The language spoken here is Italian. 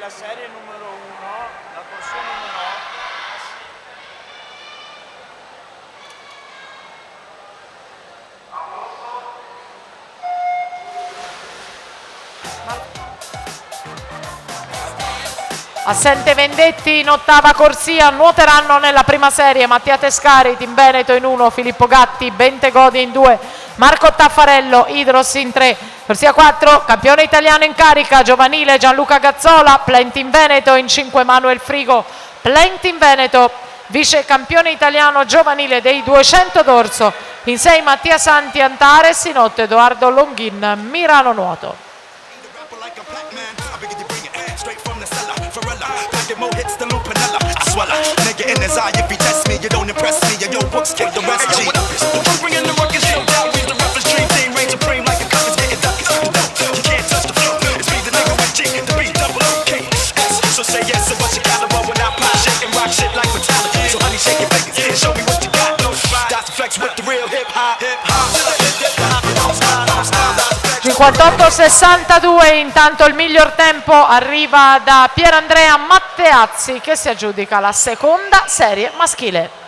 la serie numero 1, la corsia numero 1. Assente Vendetti in ottava corsia, nuoteranno nella prima serie Mattia Tescari, Team Veneto in 1, Filippo Gatti, Bentegodi in 2, Marco Taffarello, Idros in 3, corsia 4, campione italiano in carica, giovanile Gianluca Gazzola, Plen Team Veneto in 5, Manuel Frigo, Plen Team Veneto, vice campione italiano giovanile dei 200 d'orso, in 6 Mattia Santi Antares, in 8 Edoardo Longhin, Mirano Nuoto. More hits than Lupinella. I swallow. Nigga in his eye, if he test me, you don't impress me. Your books kick the rest. G. The bringing the ruckus, no doubt. He's the roughest dream team, reign supreme like a cock is getting duckers. You can't touch the floor. It's me, the nigga with G, the B double O K S. So say yes to what's your caliber when I pop shit and rock shit like Metallica. So honey, shake your fingers and show me what you got. No spot. That's the flex with the real hip hop. Hip hop. 58-62, intanto il miglior tempo arriva da Pierandrea Matteazzi che si aggiudica la seconda serie maschile.